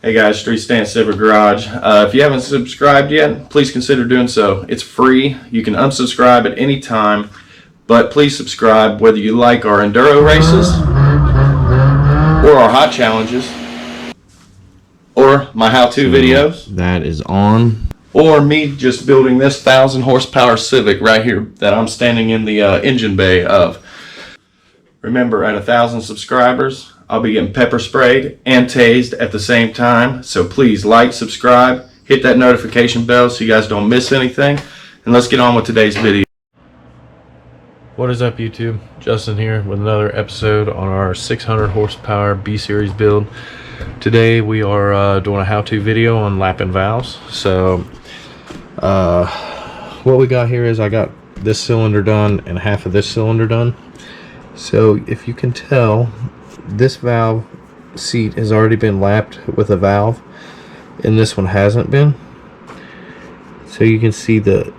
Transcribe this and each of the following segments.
Hey guys, Street Stance Silver Garage. If you haven't subscribed yet, please consider doing so. It's free. You can unsubscribe at any time, but please subscribe whether you like our enduro races or our hot challenges or my how-to videos. That is on. Or me just building this 1,000 horsepower Civic right here that I'm standing in the engine bay of. Remember, at 1,000 subscribers, I'll be getting pepper sprayed and tased at the same time. So please like, subscribe, hit that notification bell so you guys don't miss anything. And let's get on with today's video. What is up, YouTube? Justin here with another episode on our 600 horsepower B-Series build. Today we are doing a how-to video on lapping valves. So what we got here is I got this cylinder done and half of this cylinder done. So if you can tell, this valve seat has already been lapped with a valve and this one hasn't been. So you can see the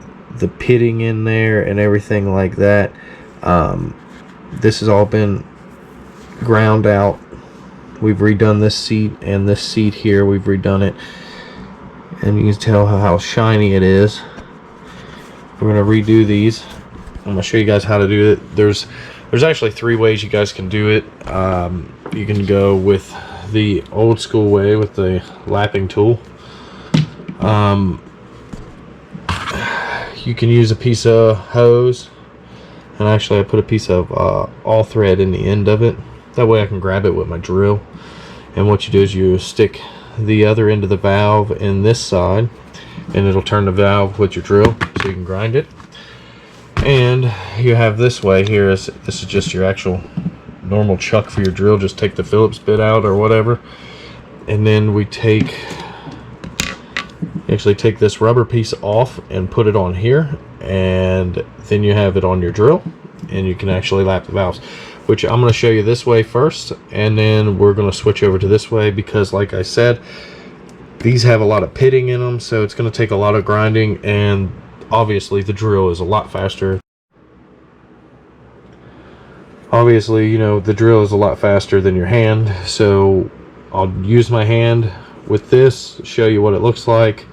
pitting in there and everything like that. This has all been ground out. We've redone this seat and this seat here, we've redone it, and you can tell how shiny it is. We're going to redo these. I'm going to show you guys how to do it. There's actually 3 ways you guys can do it. You can go with the old school way with the lapping tool. You can use a piece of hose, and actually I put a piece of all thread in the end of it. That way I can grab it with my drill. And what you do is you stick the other end of the valve in this side, and it'll turn the valve with your drill so you can grind it. And you have this way here, this is just your actual normal chuck for your drill. Just take the Phillips bit out or whatever, and then we actually take this rubber piece off and put it on here, and then you have it on your drill and you can actually lap the valves, which I'm going to show you this way first, and then we're going to switch over to this way because, like I said, these have a lot of pitting in them, so it's going to take a lot of grinding, and obviously the drill is a lot faster. Obviously, you know, the drill is a lot faster than your hand, so I'll use my hand with this, show you what it looks like,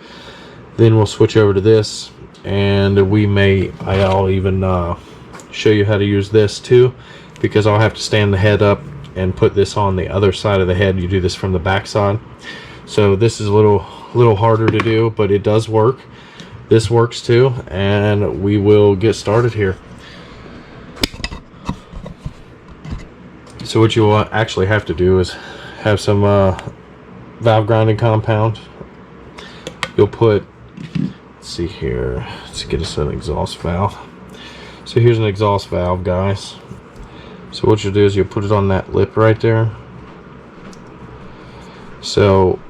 then we'll switch over to this, and I'll even show you how to use this too, because I'll have to stand the head up and put this on the other side of the head. You do this from the back side, so this is a little harder to do, but it does work. This works too, and we will get started here. So what you will actually have to do is have some valve grinding compound. You'll put, let's see here, let's get us an exhaust valve. So here's an exhaust valve, guys. So what you'll do is you'll put it on that lip right there. So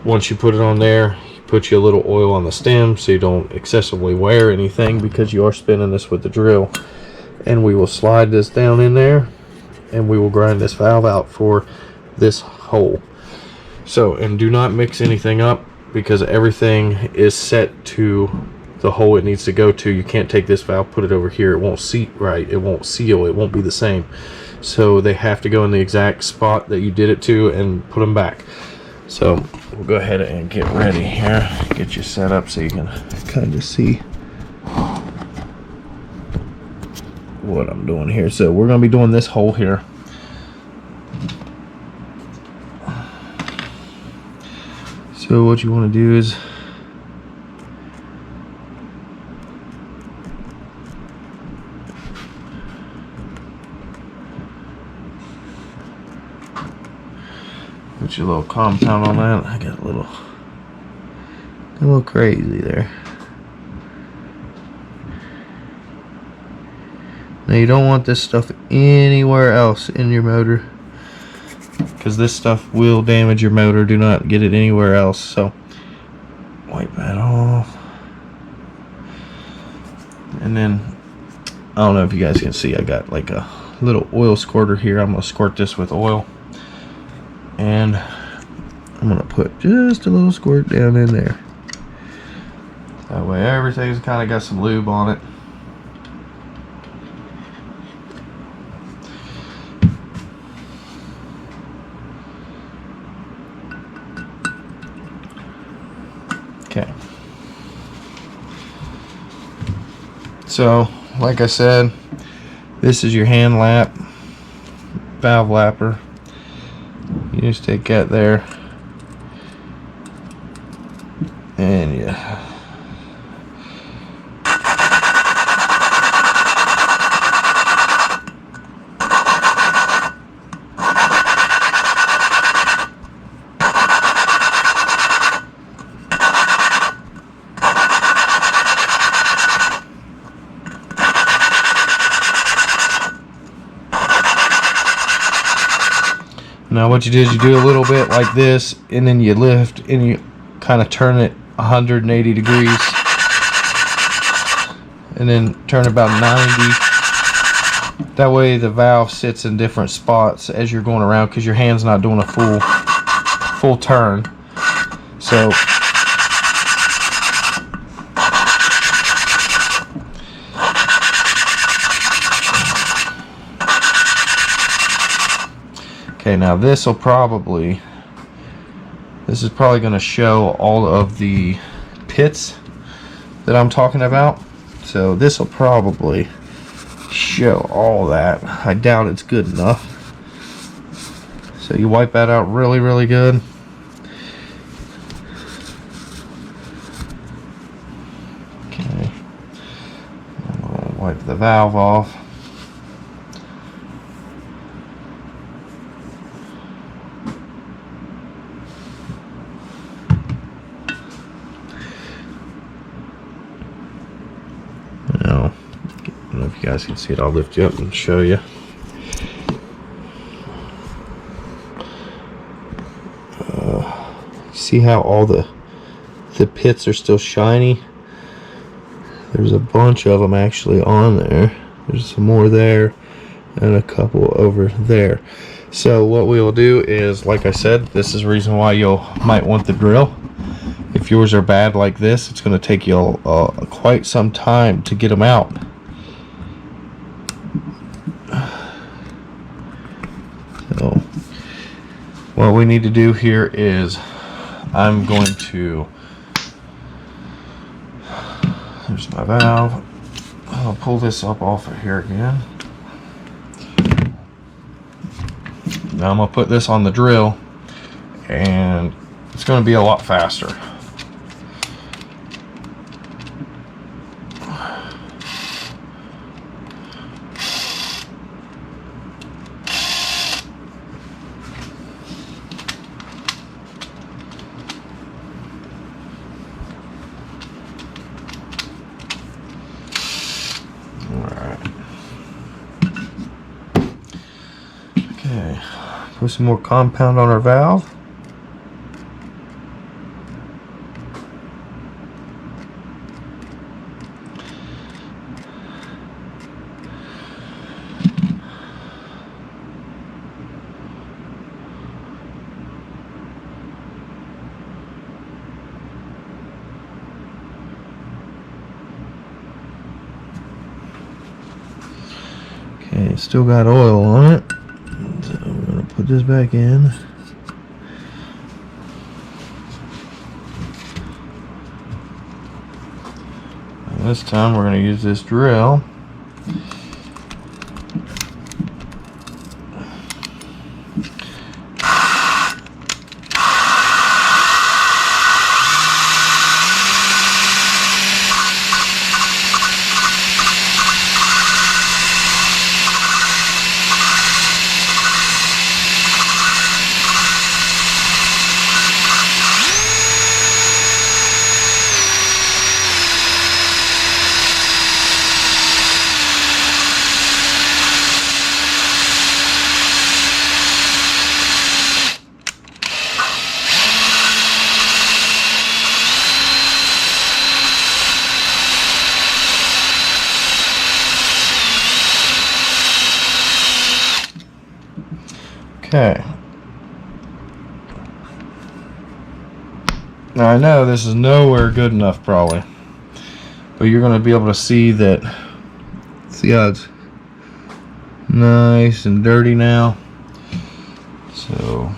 once you put it on there, you put you a little oil on the stem so you don't excessively wear anything, because you are spinning this with the drill. And we will slide this down in there, and we will grind this valve out for this hole. So, and do not mix anything up, because everything is set to the hole it needs to go to. You can't take this valve, put it over here, it won't seat right, it won't seal, it won't be the same. So they have to go in the exact spot that you did it to and put them back. So we'll go ahead and get ready here, get you set up so you can kind of see what I'm doing here. So we're going to be doing this hole here. So what you want to do is put your little compound on that. I got a little crazy there. Now you don't want this stuff anywhere else in your motor, because this stuff will damage your motor. Do not get it anywhere else. So wipe that off. And then, I don't know if you guys can see, I got like a little oil squirter here. I'm going to squirt this with oil, and I'm going to put just a little squirt down in there. That way everything's kind of got some lube on it. So, like I said, this is your hand lap, valve lapper. You just take that there, and yeah. Now what you do is you do a little bit like this, and then you lift and you kind of turn it 180 degrees, and then turn about 90. That way the valve sits in different spots as you're going around, because your hand's not doing a full turn. So okay, now this is probably going to show all of the pits that I'm talking about. So this will probably show all that. I doubt it's good enough. So you wipe that out really good. Okay. I'll wipe the valve off. Now, I don't know if you guys can see it. I'll lift you up and show you. See how all the pits are still shiny? There's a bunch of them actually on there. There's some more there and a couple over there. So what we will do is, like I said, this is the reason why you might want the drill. If yours are bad like this, it's going to take you quite some time to get them out. So what we need to do here is, I'm going to, there's my valve. I'll pull this up off of here again. Now I'm going to put this on the drill, and it's going to be a lot faster. Okay, put some more compound on our valve. Okay, still got oil on it. So I'm going to put this back in. And this time we're going to use this drill. Okay. Now I know this is nowhere good enough probably, but you're going to be able to see that. See how it's nice and dirty now. So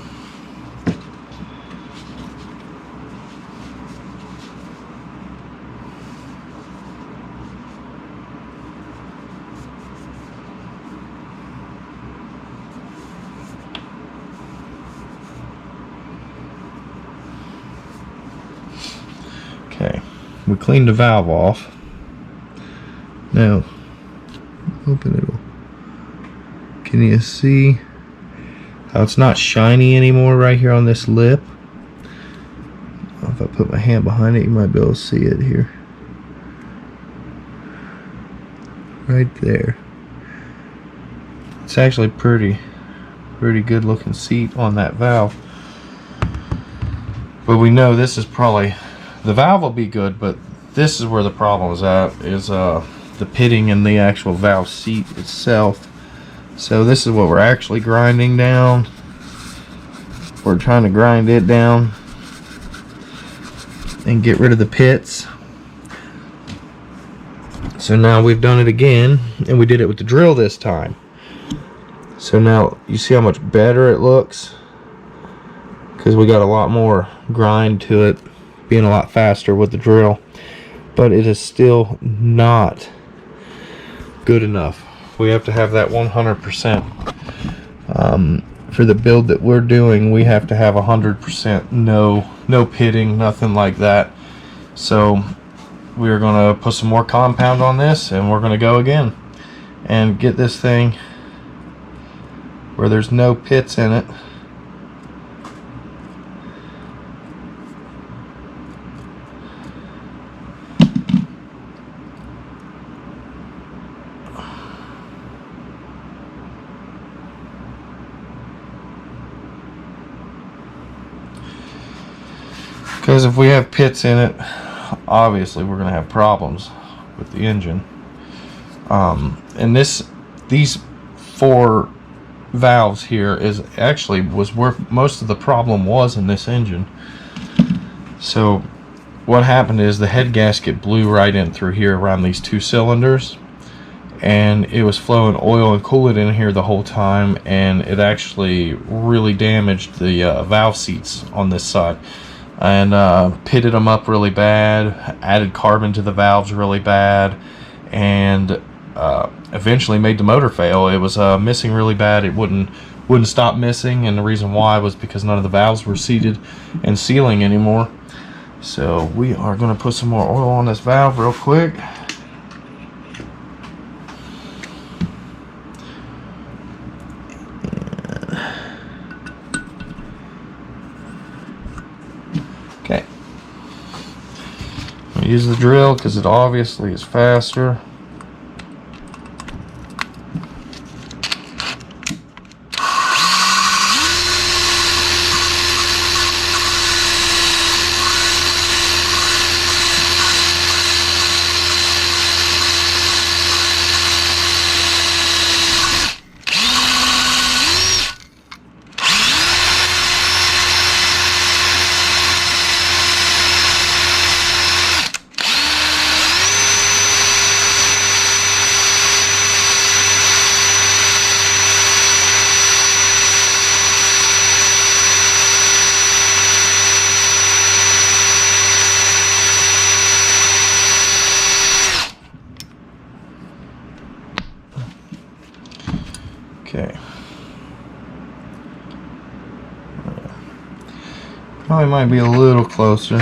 we cleaned the valve off. Now, open it. Can you see how it's not shiny anymore right here on this lip? If I put my hand behind it, you might be able to see it here. Right there. It's actually pretty good looking seat on that valve. But we know this is probably, the valve will be good, but this is where the problem is at, is the pitting in the actual valve seat itself. So this is what we're actually grinding down. We're trying to grind it down and get rid of the pits. So now we've done it again, and we did it with the drill this time. So now you see how much better it looks, because we got a lot more grind to it, being a lot faster with the drill. But it is still not good enough. We have to have that 100%. For the build that we're doing, we have to have 100%, no pitting, nothing like that. So we're gonna put some more compound on this, and we're gonna go again and get this thing where there's no pits in it. Because if we have pits in it, obviously we're going to have problems with the engine. And these 4 valves here was where most of the problem was in this engine. So what happened is the head gasket blew right in through here around these 2 cylinders, and it was flowing oil and coolant in here the whole time, and it actually really damaged the valve seats on this side, and pitted them up really bad, added carbon to the valves really bad, and eventually made the motor fail. It was missing really bad. It wouldn't stop missing, and the reason why was because none of the valves were seated and sealing anymore. So we are going to put some more oil on this valve real quick. Okay. I'll use the drill because it obviously is faster. Okay. Probably might be a little closer.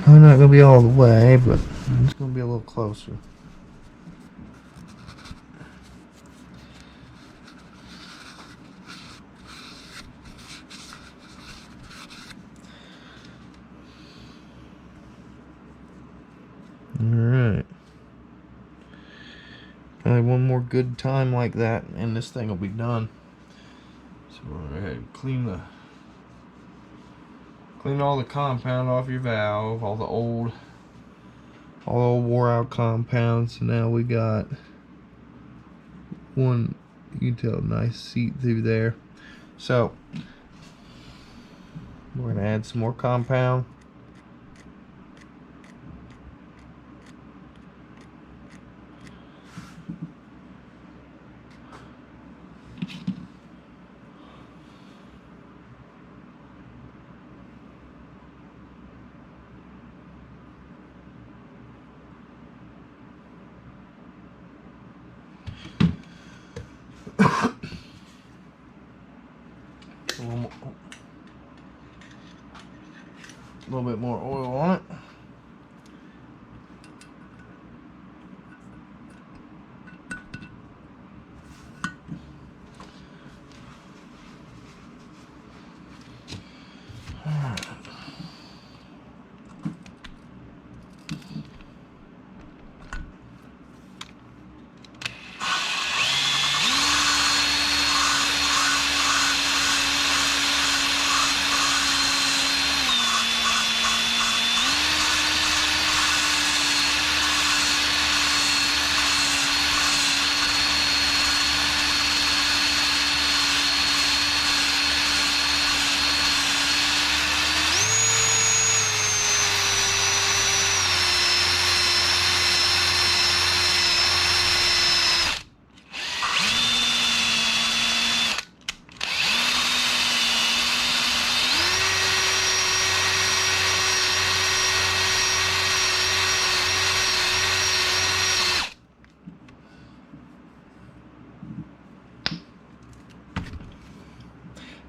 Probably not going to be all the way, but it's going to be a little closer. Alright. Probably one more good time like that, and this thing will be done. So we're going to go ahead and clean all the compound off your valve, all the old wore out compounds. So now we got one, you can tell, nice seat through there. So we're going to add some more compound. A little bit more oil on it.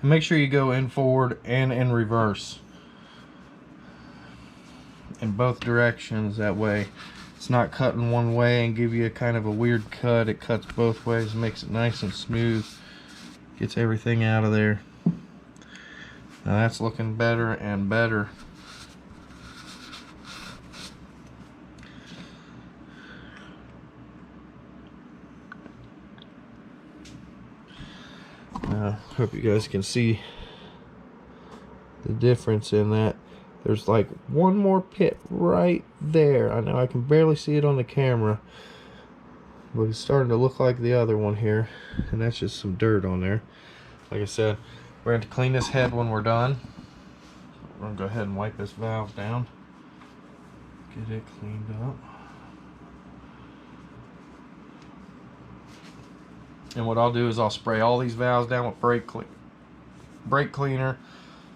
And make sure you go in forward and in reverse in both directions. That way it's not cutting one way and give you a kind of a weird cut. It cuts both ways, makes it nice and smooth, gets everything out of there. Now that's looking better and better. Hope you guys can see the difference in that. There's like one more pit right there. I know I can barely see it on the camera, but it's starting to look like the other one here, and that's just some dirt on there. Like I said, we're going to clean this head when we're done. We're going to go ahead and wipe this valve down, get it cleaned up. And what I'll do is I'll spray all these valves down with brake cleaner.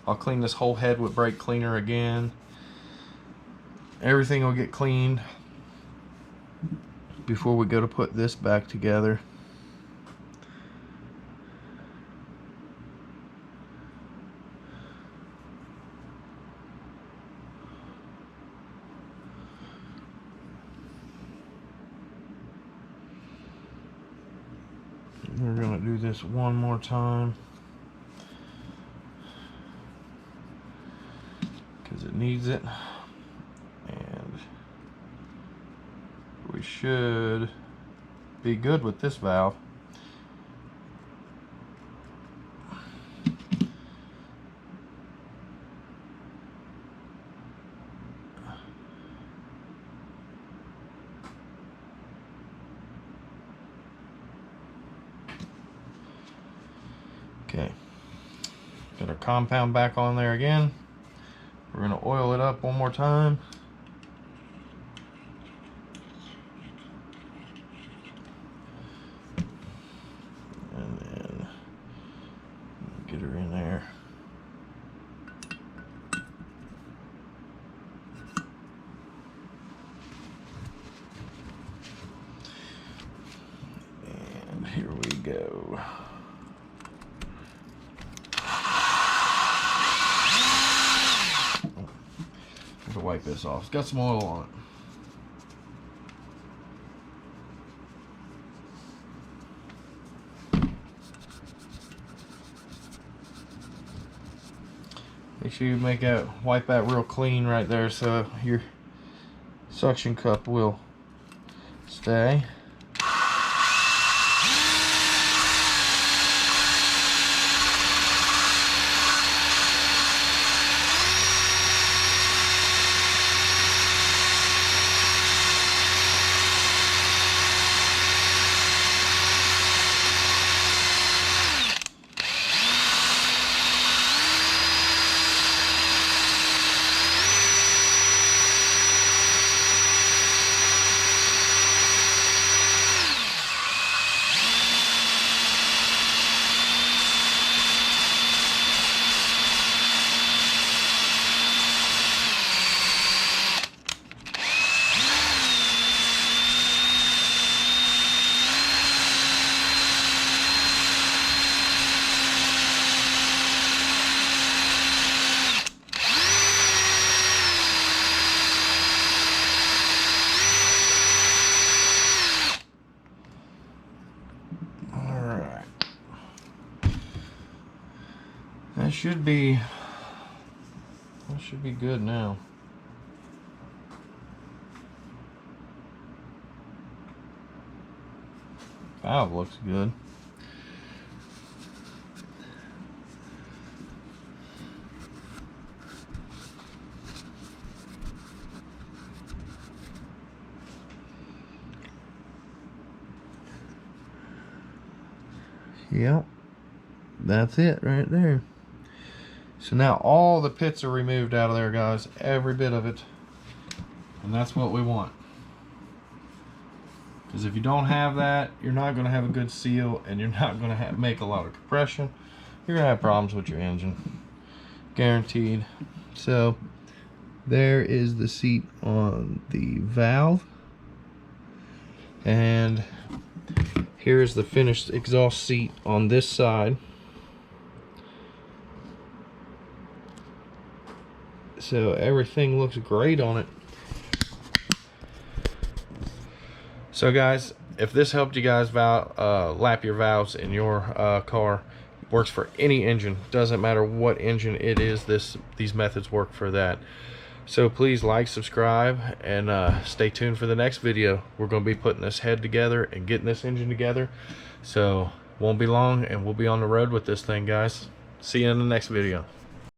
I'll clean this whole head with brake cleaner again. Everything will get cleaned before we go to put this back together. We're going to do this one more time because it needs it, and we should be good with this valve. Okay, got our compound back on there again. We're going to oil it up one more time. And then get her in there. And here we go. To wipe this off. It's got some oil on it. Make sure you wipe that real clean right there so your suction cup will stay. That should be good now. Valve looks good. Yep, that's it right there. So now all the pits are removed out of there, guys, every bit of it, and that's what we want. Because if you don't have that, you're not going to have a good seal, and you're not going to make a lot of compression. You're going to have problems with your engine, guaranteed. So there is the seat on the valve, and here's the finished exhaust seat on this side. So everything looks great on it. So guys, if this helped you guys lap your valves in your car, works for any engine, doesn't matter what engine it is, these methods work for that. So please like, subscribe, and stay tuned for the next video. We're going to be putting this head together and getting this engine together, so won't be long and we'll be on the road with this thing, guys. See you in the next video.